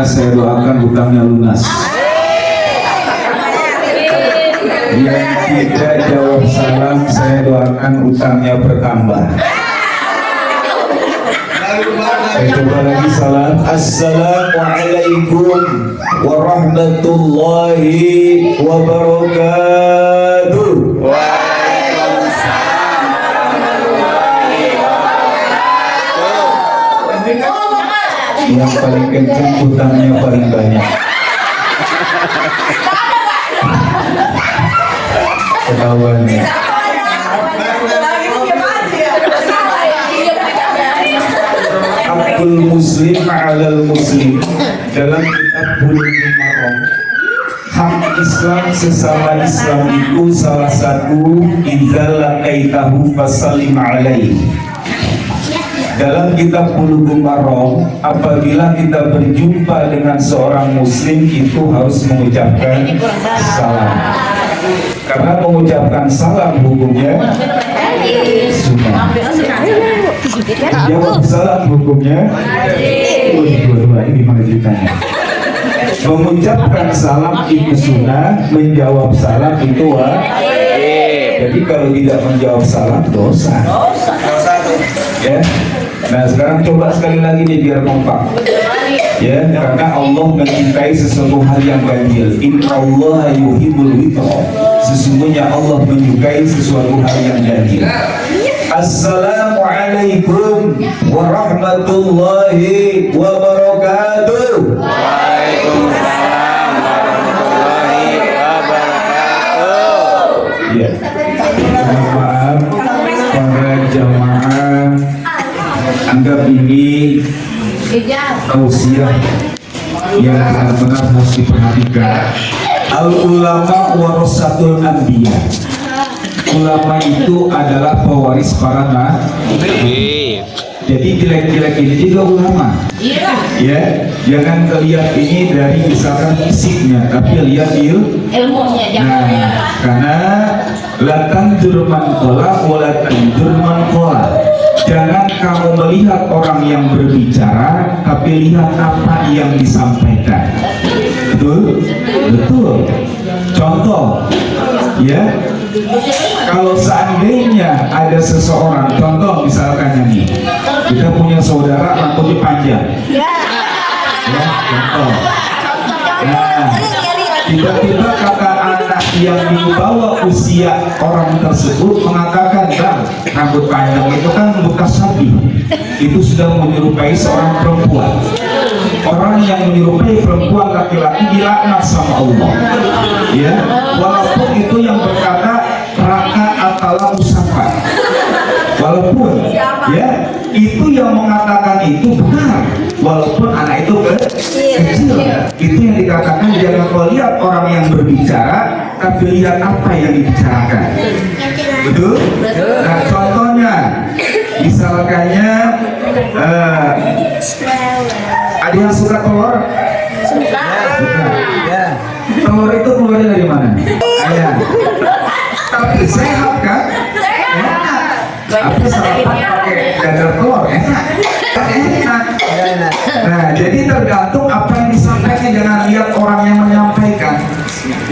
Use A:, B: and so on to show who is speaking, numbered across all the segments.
A: saya doakan hutangnya lunas. Yang tidak jawab salam, saya doakan hutangnya bertambah. Coba lagi salam. Assalamualaikum warahmatullahi wabarakatuh.
B: Waalaikumsalam warahmatullahi wabarakatuh.
A: Yang paling kencang hutangnya paling banyak. Ketahuan ya. Hakul muslim alal muslim. Dalam kitab Bulughul Maram, hak Islam sesama Islam itu salah satu idza laqaitahu fasallim alaihi. Dalam kitab Bulughul Maram, apabila kita berjumpa dengan seorang muslim itu harus mengucapkan salam. Karena mengucapkan salam hukumnya sunnah. Jawab salam hukumnya dua-dua. Ini gimana ceritanya? Mengucapkan salam itu sunnah, menjawab salam itu wajib. Jadi kalau tidak menjawab salam dosa. Ya. Nah sekarang coba sekali lagi nih biar kompak. Ya, karena Allah mencintai sesuatu hal yang ganjil. Innallaha yuhibbul witra. Sesungguhnya Allah menyukai sesuatu hal yang ganjil. Assalamualaikum warahmatullahi wabarakatuh.
B: Waalaikumsalam warahmatullahi wabarakatuh.
A: Ya. Maaf para jamaah, anggap ini tausiah yang benar-benar harus diperhatikan. Al ulama warasatul anbiya. Ulama itu adalah pewaris para nabi. Jadi jelek-jelek ini juga ulama. Ya, jangan lihat ini dari misalkan fisiknya, tapi lihat ilmunya. Nah, karena latan jurman kola, walatan jurman kola. Jangan kamu melihat orang yang berbicara, tapi lihat apa yang disampaikan. Betul? Betul. Contoh, ya. Kalau seandainya ada seseorang, contoh misalkan nih, kita punya saudara rambutnya panjang. Ya, contoh. Nah, tiba-tiba kata anak yang di bawah usia orang tersebut mengatakan, "Bang, rambut panjang itu kan bekas sapi." Itu sudah menyerupai seorang perempuan. Orang yang menyerupai perempuan laki-laki dilaknat sama Allah. Ya, walaupun itu yang berkata raka atala usafa. Walaupun ya itu yang mengatakan itu benar, walaupun anak itu kecil. Itu yang dikatakan jangan melihat orang yang berbicara, tapi lihat apa yang dibicarakan. Betul? Nah contohnya, misalkannya ada yang suka telur? Suka. Ya. Telur itu keluarnya dari mana? Ayam. Tapi sehat kan? Enak. Tapi sarapan pakai dadar telur enak. Enak. Nah, jadi tergantung apa yang disampaikan, jangan lihat orang yang menyampaikan.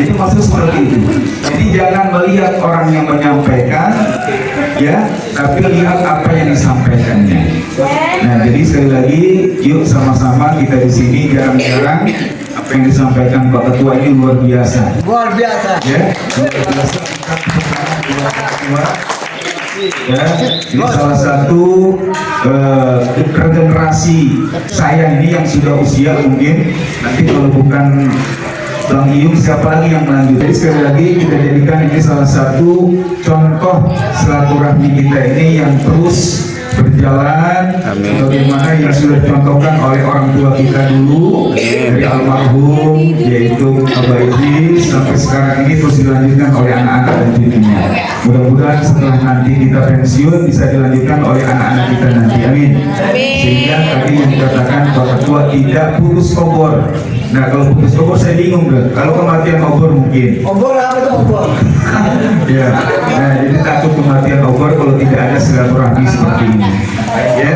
A: Itu maksud seperti itu. Jadi jangan melihat orang yang menyampaikan, ya, tapi lihat apa yang disampaikannya. Nah, jadi sekali lagi, yuk sama-sama kita di sini jarang-jarang apa yang disampaikan Pak Ketua ini luar biasa.
C: Luar biasa.
A: Ya, luar biasa. Ya, ini salah satu regenerasi saya ini yang sudah usia mungkin nanti kalau bukan Bang Iyung siapa lagi yang melanjutkan. Jadi sekali lagi kita jadikan ini salah satu contoh silaturahmi kita ini yang terus berjalan. Bagaimana yang sudah dicontohkan oleh orang tua kita dulu dari almarhum yaitu Abah Idris sampai sekarang ini terus dilanjutkan oleh anak-anak dan cucunya. Mudah-mudahan setelah nanti kita pensiun bisa dilanjutkan oleh anak-anak kita nanti. Amin. Sehingga tadi yang dikatakan Pak Ketua tidak putus obor. Nah kalau putus obor saya bingung deh. Kalau kematian obor mungkin.
C: Obor apa itu obor?
A: Ya. Nah jadi takut kematian obor kalau tidak ada silaturahmi seperti ini. Ya.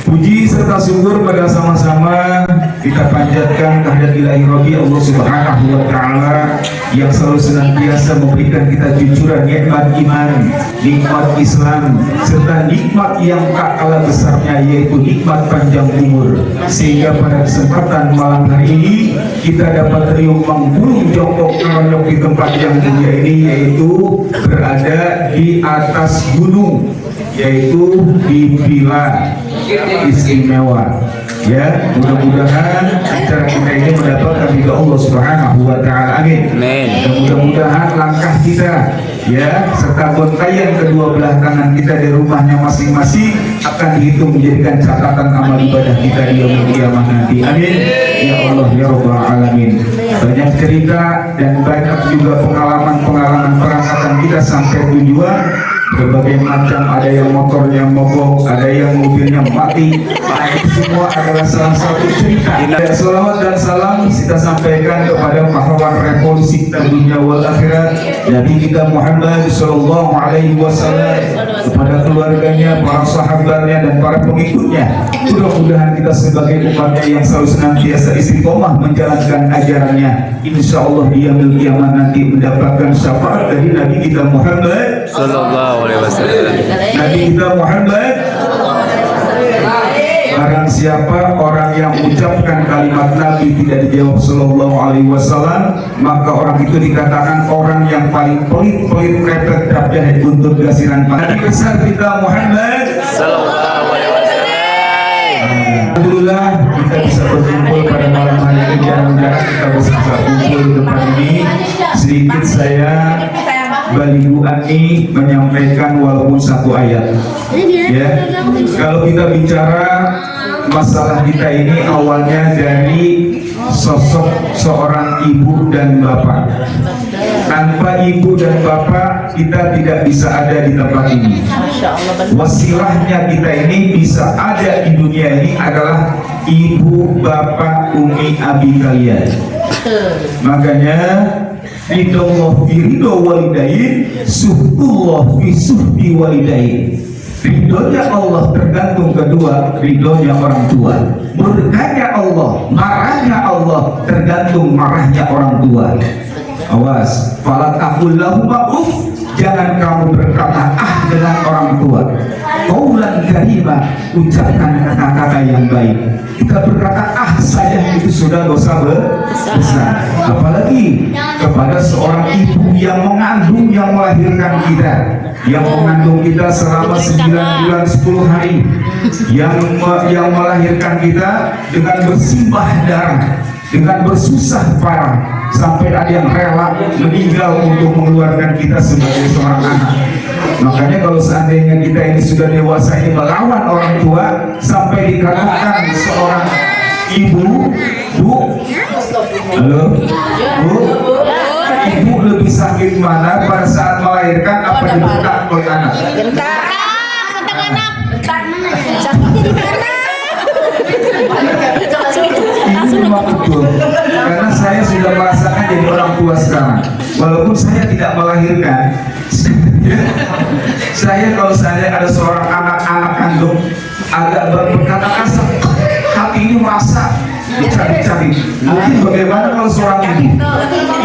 A: Puji serta syukur pada sama-sama kita panjatkan kehadirat Ilahi Rabbi Allah Subhanahu wa Ta'ala yang selalu senantiasa memberikan kita jujuran nikmat iman, nikmat Islam, serta nikmat yang tak kalah besarnya yaitu nikmat panjang umur. Sehingga pada kesempatan malam hari ini kita dapat riuh menggulung jongkok ngelonyok di tempat yang mulia ini, yaitu berada di atas gunung, yaitu di Villa Istimewa. Ya, mudah-mudahan acara kita ini mendapatkan ridha Allah Subhanahu wa Ta'ala. Amin. Dan mudah-mudahan langkah kita, ya, serta gontaian kedua belah tangan kita di rumahnya masing-masing akan dihitung menjadikan catatan amal ibadah kita di yaumul qiyamah nanti. Amin. Ya Allah ya Rabbal alamin. Banyak cerita dan banyak juga pengalaman-pengalaman perangkatan kita sampai tujuan. Berbagai macam, ada yang motornya mogok, ada yang mobilnya mati. Itu semua adalah salah satu cerita. Dan salawat dan salam kita sampaikan kepada pahlawan revolusi kita dunia wal akhirat, Nabi kita Muhammad sallallahu alaihi wasallam, kepada keluarganya, para sahabatnya dan para pengikutnya. Mudah-mudahan kita sebagai umatnya yang selalu senantiasa istiqomah menjalankan ajarannya, insya Allah di yaumul qiyamah nanti mendapatkan syafaat dari Nabi kita Muhammad
B: Sallallahu alaihi wasallam.
A: Nabi kita Muhammad. Barang siapa orang yang mengucapkan kalimat Nabi tidak dijawab sallallahu alaihi wasallam, maka orang itu dikatakan orang yang paling pelit repet dan buntut gasiran. Nabi besar kita Muhammad
B: Sallallahu alaihi wasallam.
A: Alhamdulillah kita bisa berkumpul pada malam hari ini. Jarang-jarang kita bisa berkumpul di tempat ini. Sedikit saya Baligu Ani menyampaikan walaupun satu ayat. Ya, kalau kita bicara masalah kita ini awalnya dari sosok seorang ibu dan bapak. Tanpa ibu dan bapak kita tidak bisa ada di tempat ini. Wasilahnya kita ini bisa ada di dunia ini adalah ibu, bapak, umi, abi kalian. Makanya ridho fi ridho walidain, suhtullah fi suhti walidain. Ridhonya Allah tergantung kedua ridhonya orang tua. Murkanya Allah, marahnya Allah tergantung marahnya orang tua. Awas, falat aqul lahum uf, jangan kamu berkata dengan orang tua. Qaulan karima, ucapkan kata-kata yang baik. Kita berkata saja itu sudah dosa besar. Apalagi kepada seorang ibu yang mengandung, yang melahirkan kita, yang mengandung kita selama 9 bulan 10 hari, yang melahirkan kita dengan bersimbah darah, dengan bersusah payah, sampai ada yang rela meninggal untuk mengeluarkan kita sebagai seorang anak. Makanya kalau seandainya kita ini sudah dewasa ini melawan orang tua, sampai dikatakan seorang ibu, bu, halo, bu, ibu lebih sakit mana pada saat melahirkan apa dibentak oleh anak?
D: Bentar anak. Sakitnya di mana?
A: Ini memang betul, karena saya sudah merasakan jadi orang tua sekarang. Walaupun saya tidak melahirkan, saya kalau seandainya ada seorang anak kandung agak berkata kasar, hati ini merasa dicari-cari. Mungkin bagaimana kalau seorang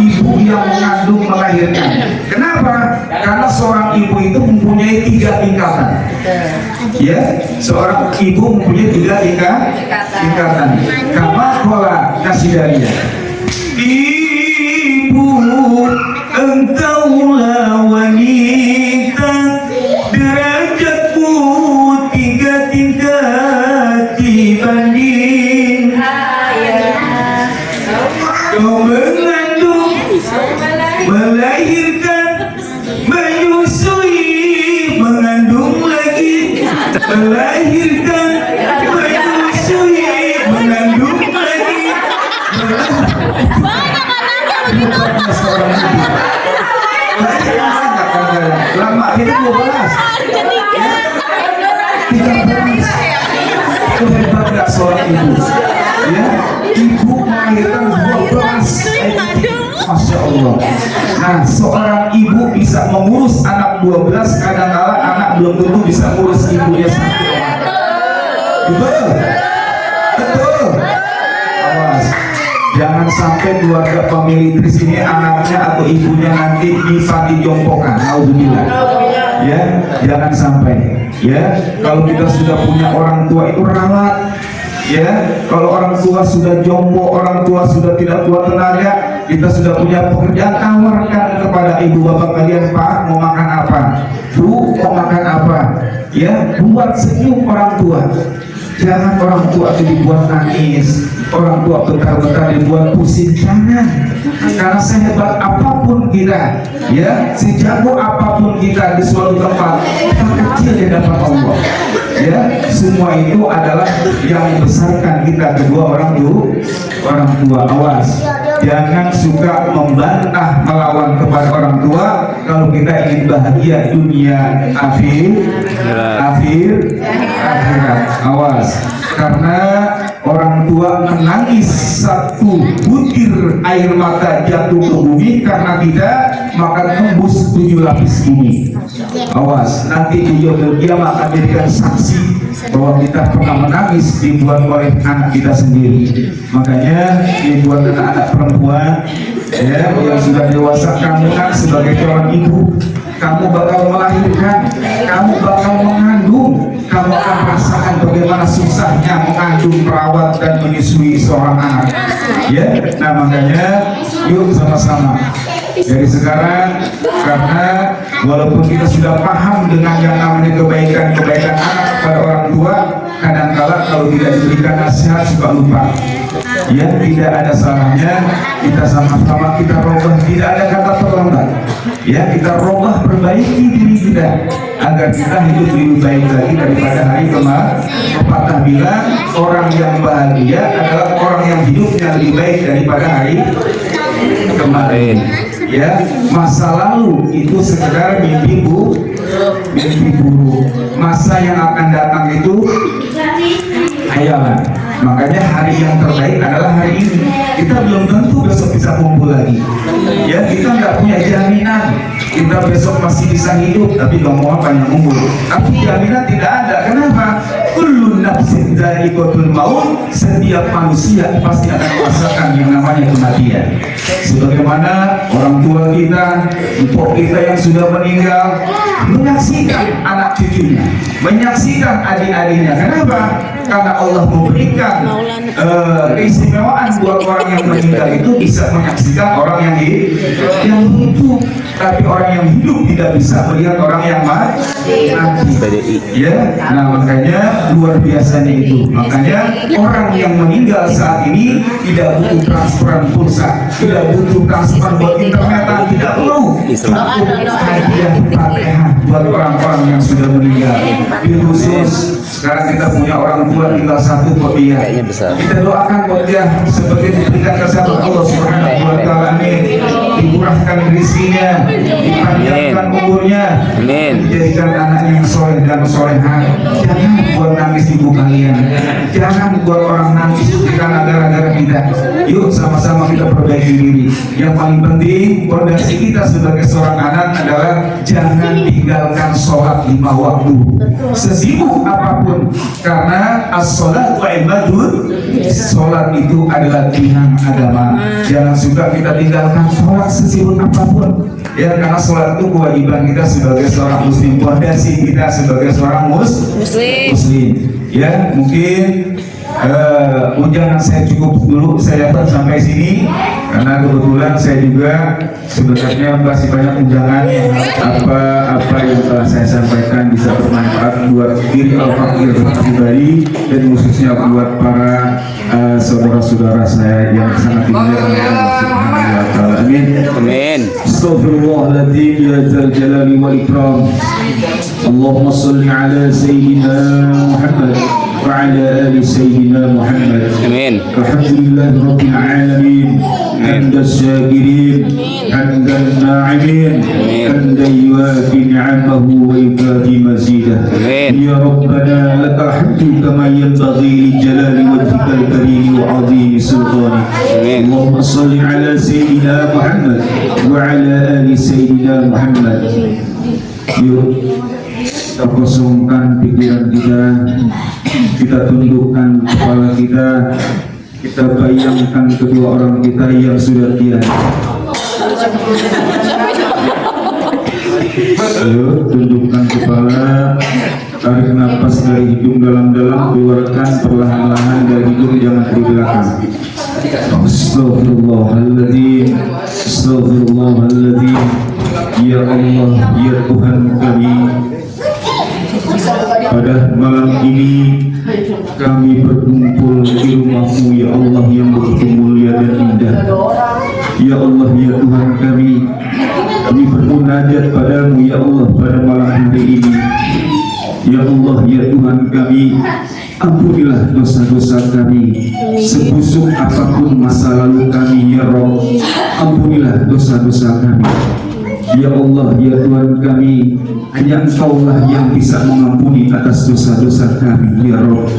A: ibu yang mengandung melahirkan? Kenapa? Karena seorang ibu itu mempunyai 3 tingkatan. Ya, seorang ibu mempunyai 3 tingkatan. Kama kola nasidaria. Ibu, engkaulah wanita, derajatmu 3 tingkat dibanding. Kau mengandung, melahirkan, menyusui, mengandung lagi, melahirkan, menyusui, mengandung lagi. Lama itu 12. Itu hebat gak seorang ibu? Ya, ibu melahirkan 12. Masya Allah. Nah, seorang ibu bisa mengurus anak 12, kadang-kala anak belum tentu bisa mengurus ibunya satu. Betul? Betul? Awas, jangan sampai keluarga family tris ini anaknya atau ibunya nanti dipati jompokan. Alhamdulillah. Ya, jangan sampai. Ya, kalau kita sudah punya orang tua itu rawat. Ya, kalau orang tua sudah jompo, orang tua sudah tidak kuat tenaga, kita sudah punya pekerjaan, tawarkan kepada ibu bapak kalian, Pak, mau makan apa? Bu, mau makan apa? Ya, buat senyum orang tua. Jangan orang tua itu dibuat nangis, orang tua bentar-bentar dibuat pusing, jangan. Karena sehebat apapun kita, ya, sejago apapun kita di suatu tempat, kita kecil di hadapan Allah. Ya, semua itu adalah yang membesarkan kita kedua orang tua. Awas, jangan suka membantah melawan kepada orang tua kalau kita ingin bahagia dunia akhirat. Awas, karena orang tua menangis satu butir air mata jatuh ke bumi karena tidak, maka tembus 7 lapis bumi. Awas, nanti di yaumul qiyamah akan jadikan saksi bahwa kita pernah menangis dibuat oleh anak kita sendiri. Makanya dibuat anak-anak perempuan, ya, yang sudah dewasa, kamu kan sebagai seorang ibu, kamu bakal melahirkan, kamu bakal mengandung, kamu akan merasakan bagaimana susahnya mengandung, merawat dan menyusui seorang anak. Ya, nah makanya yuk sama-sama dari sekarang, karena walaupun kita sudah paham dengan yang namanya kebaikan anak kepada orang tua, kadang-kala kalau tidak diberikan nasihat suka lupa. Ya, tidak ada salahnya kita sama-sama kita robah, tidak ada kata terlambat. Ya, kita robah, perbaiki diri kita agar kita hidup lebih baik lagi daripada hari kemarin. Pepatah bilang orang yang bahagia adalah orang yang hidupnya lebih baik daripada hari kemarin. Ya, masa lalu itu sekedar mimpi buruk. Masa yang akan datang itu hayalan. Makanya hari yang terbaik adalah hari ini. Kita belum tentu besok bisa kumpul lagi. Ya, kita nggak punya jaminan kita besok masih bisa hidup, tapi ngomong banyak kumpul. Tapi jaminan tidak ada. Kenapa? Kullu nafsin dha'iqatul maut. Setiap manusia pasti akan merasakan yang namanya kematian. Sebagaimana orang tua kita, empok kita yang sudah meninggal, menyaksikan anak cucunya, menyaksikan adik-adiknya. Kenapa? Karena Allah memberikan keistimewaan buat orang yang meninggal itu bisa menyaksikan orang yang hidup, tapi orang yang hidup tidak bisa melihat orang yang mati. Ya, nah makanya luar biasanya itu. Makanya orang yang meninggal saat ini tidak butuh transferan pulsa, tidak butuh transfer buat internetan, tidak perlu. Cukup hadiah Fatihah buat orang-orang yang sudah meninggal. Di khusus sekarang kita punya orang tua tinggal satu buat dia. Kita doakan buat dia sebagai diberikan kesehatan Allah Subhanahu wa taala, amin. Dimurahkan rezekinya, dipanjangkan umurnya, dijadikan anaknya yang soleh dan solehah. Jangan buat nangis ibu kalian, jangan buat orang nangis karena gara-gara kita. Yuk sama-sama kita perbaiki diri. Yang paling penting fondasi kita sebagai seorang anak adalah jangan tinggalkan sholat 5 waktu sesibuk apapun, karena as-sholatu ibadah, sholat itu adalah tiang agama. Jangan suka kita tinggalkan sholat sesibuk apapun, ya, karena sholat itu kewajiban kita sebagai seorang muslim, fondasi kita sebagai seorang muslim. Ya, mungkin ujangan saya cukup dulu, saya sampai sini karena kebetulan saya juga sebenarnya masih banyak undangan. Apa yang telah saya sampaikan bisa bermanfaat buat diri al-fakir pribadi dan khususnya buat para saudara-saudara saya yang sangat dimuliakan oleh Allah Subhanahu wa taala. Amin.
B: Amin.
A: Astaghfirullahaladzim ya dzal jalali wal ikram. Allahumma shalli ala sayyidina Muhammad وعلى آل سيدنا محمد.
B: آمين.
A: الحمد لله رب العالمين، حمد الشاكرين، حمد الناعمين، حمدا يوافي نعمه ويكافي مزيده. يا ربنا لك الحمد كما ينبغي لجلال وجهك الكريم وعظيم سلطانك. اللهم صل على سيدنا محمد وعلى آل سيدنا محمد. kita kosongkan pikiran kita tundukkan kepala kita bayangkan kedua orang kita yang sudah tiada. Ayo tundukkan kepala, tarik nafas dari hidung dalam-dalam, keluarkan perlahan-lahan dari hidung, jangan dari belakang. Astagfirullahaladzim, astagfirullahaladzim. Ya Allah, ya Tuhan kami, pada malam ini kami berkumpul di rumah-Mu ya Allah yang begitu mulia dan indah. Ya Allah, ya Tuhan kami bermunajat padamu ya Allah pada malam hari ini. Ya Allah, ya Tuhan kami, ampunilah dosa-dosa kami, sebusuk apapun masa lalu kami ya Rabb. Ampunilah dosa-dosa kami. Ya Allah, ya Tuhan kami, hanya Engkaulah yang bisa mengampuni atas dosa-dosa kami ya Rabb.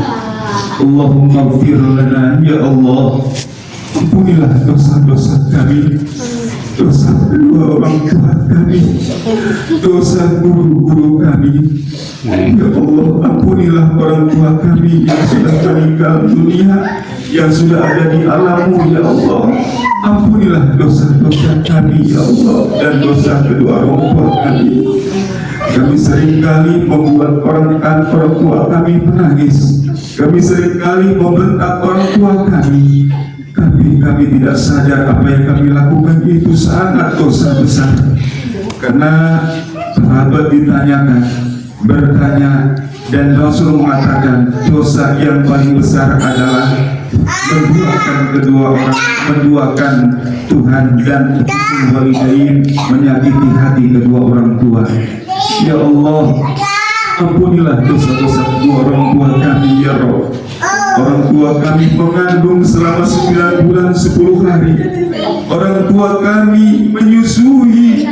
A: Allahumma ighfir lana ya Allah. Ampunilah dosa-dosa kami, dosa kedua orang tua kami, dosa guru-guru kami. Ya Allah, ampunilah orang tua kami yang sudah meninggal dunia, yang sudah ada di alam-Mu ya Allah. Ampunilah dosa-dosa kami ya Allah, dan dosa kedua orang tua kami. Kami seringkali membuat orang tua kami menangis. Kami seringkali membentak orang tua kami. Tapi kami tidak sadar apa yang kami lakukan itu sangat dosa besar. Karena sahabat bertanya, dan Rasul mengatakan dosa yang paling besar adalah menduakan Tuhan dan walidain, menyakiti hati kedua orang tua. Ya Allah, ampunilah dosa-dosa kedua orang tua kami ya Rabb. Orang tua kami mengandung selama 9 bulan 10 hari. Orang tua kami menyusui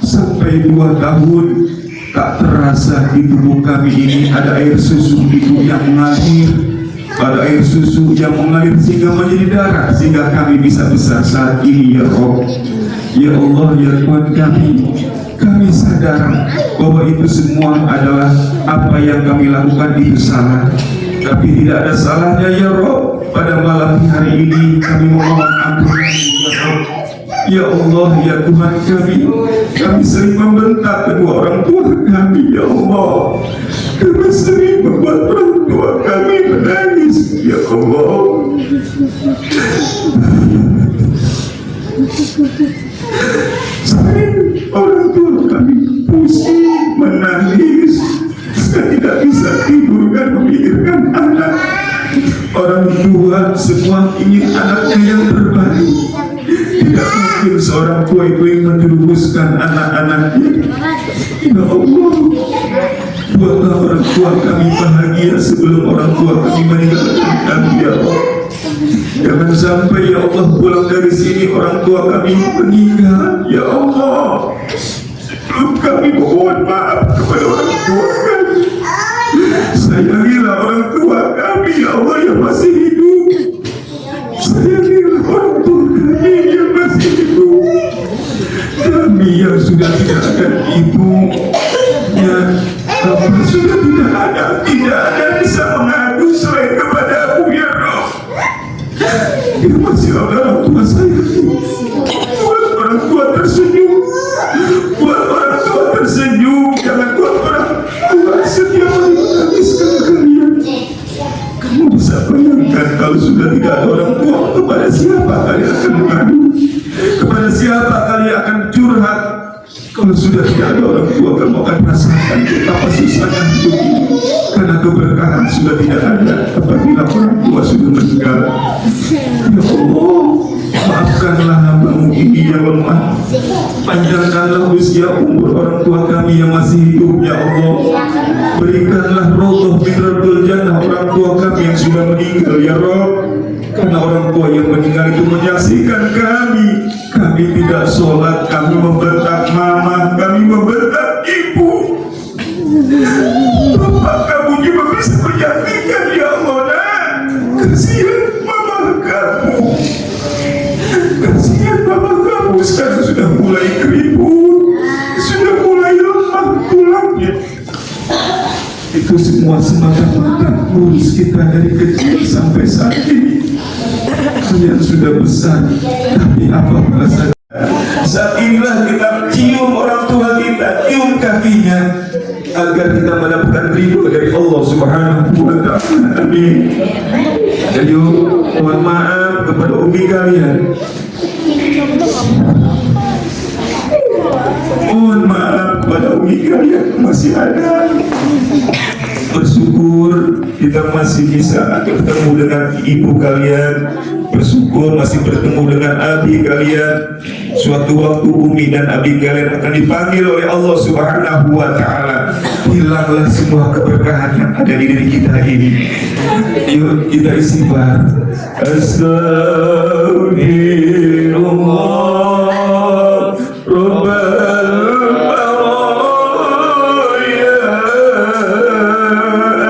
A: sampai 2 tahun. Tak terasa di tubuh kami ini ada air susu ibu yang mengalir, ada air susu yang mengalir sehingga menjadi darah, sehingga kami bisa besar saat ini ya Rabb. Ya Allah, ya Tuhan kami sadar bahwa itu semua adalah apa yang kami lakukan itu salah. Tapi tidak ada salahnya ya Rabb. Pada malam hari ini kami memohon ampunan ya Rabb. Ya Allah, ya Tuhan kami sering membentak kedua orang tua kami ya Allah. Kami sering membuat orang tua kami menangis ya Allah. Sering orang tua kami pusing, menangis, tidak bisa tidur dan memikirkan anak. Orang tua semua ingin anaknya yang terbaik. Tidak mungkin seorang tua itu yang menjerumuskan anak-anaknya. Ya Allah, buatlah orang tua kami bahagia sebelum orang tua kami meninggalkan kami ya Allah. Jangan sampai ya Allah pulang dari sini orang tua kami meninggal ya Allah. Sebelum kami mohon maaf kepada orang tua kami, sayangilah orang tua kami ya Allah yang masih hidup. Sayangilah orang tua kami yang masih hidup. Kami yang sudah tidak ada ibunya, kami sudah tidak ada bisa mengadu selain kepadamu ya Rabb. Ya masih ada orang tua saya. Buat orang tua tersenyum, buat orang tua tersenyum, jangan buat orang tua setiap hari menghabiskan kalian. Kamu bisa bayangkan kalau sudah tidak ada orang tua, kepada siapa kalian akan mengadu? Kepada siapa kalian akan curhat? Kalau sudah tidak ada orang tua, kamu akan rasakan betapa susahnya hidup ini. Karena keberkahan sudah tidak ada apabila orang tua sudah meninggal. Ya Allah, maafkanlah hamba-Mu ini ya Allah. Panjangkanlah usia umur orang tua kami yang masih hidup ya Allah. Berikanlah rodoh minradul jannah orang tua kami yang sudah meninggal ya Rabb. Karena orang tua yang meninggal itu menyaksikan kami tidak sholat, kami membentak mama, kami membentak ibu. Bapak kamu juga bisa menyaksikan ya Allah. Kasihan mama kamu, kasihan mama kamu sekarang sudah mulai keriput, sudah mulai lemah tulangnya. itu semua semata-mata ngurus kita dari kecil sampai saat ini. Kalian sudah besar, tapi apa perasaan? Saat inilah kita cium orang tua kita, cium kakinya, agar kita mendapatkan ridho dari Allah Subhanahu wa Ta'ala. Amin. Jadi mohon maaf kepada umi kalian. Mohon maaf kepada umi kalian masih ada. Bersyukur kita masih bisa bertemu dengan ibu kalian. Bersyukur masih bertemu dengan abi kalian. Suatu waktu umi dan abi kalian akan dipanggil oleh Allah Subhanahu wa Ta'ala. Hilanglah semua keberkahan yang ada di diri kita ini. Yuk kita istighfar. Astaghfirullah Rabbal baraya.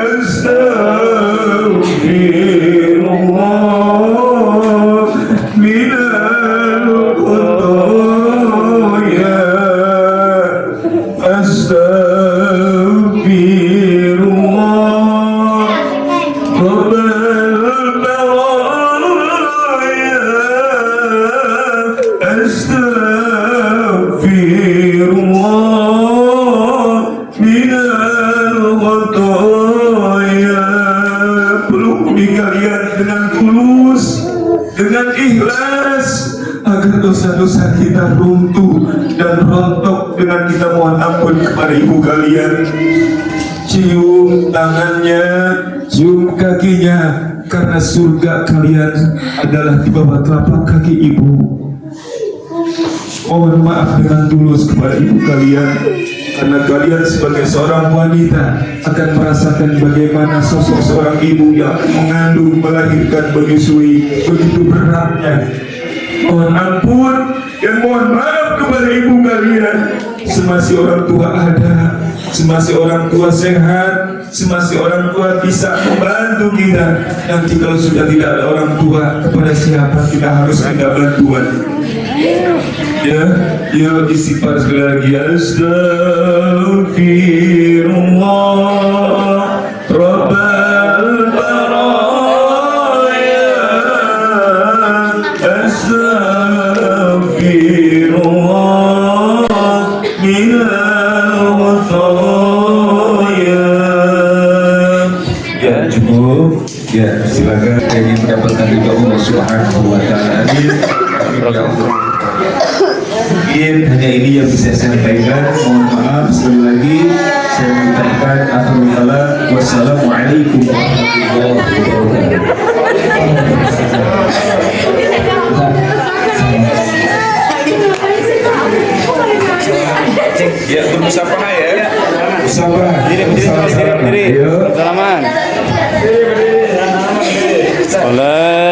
A: Astaghfirullah minal khotaya. Astaghfirullah Rabbal baraya. Astaghfirullah minal khotaya. Peluk umi kalian dengan tulus, dengan ikhlas, agar dosa-dosa kita runtuh dan rontok dengan kita mohon ampun kepada ibu kalian. Cium tangannya, cium kakinya, karena surga kalian adalah di bawah telapak kaki ibu. Mohon maaf dengan tulus kepada ibu kalian, karena kalian sebagai seorang wanita akan merasakan bagaimana sosok seorang ibu yang mengandung, melahirkan, menyusui, begitu beratnya. Mohon ampun dan mohon maaf kepada ibu kalian. Semasih orang tua ada, semasih orang tua sehat, semasih orang tua bisa membantu kita. Nanti kalau sudah tidak ada orang tua, kepada siapa kita harus minta bantuan? Ya, yuk istighfar sekali lagi. Astaghfirullah Rabbal baraya. Astaghfirullah minal khotaya. Ya cukup. Ya silakan yang ingin mendapatkan ridho Allah Subhanahu wa Ta'ala. Mungkin hanya ini yang bisa saya sampaikan. Mohon maaf sekali lagi. Saya mengucapkan akhirul kalam. Wassalamualaikum warahmatullahi wabarakatuh.
B: Ya, bermusafah ya.
A: Musafah.
B: Diri. Salaman. Oleh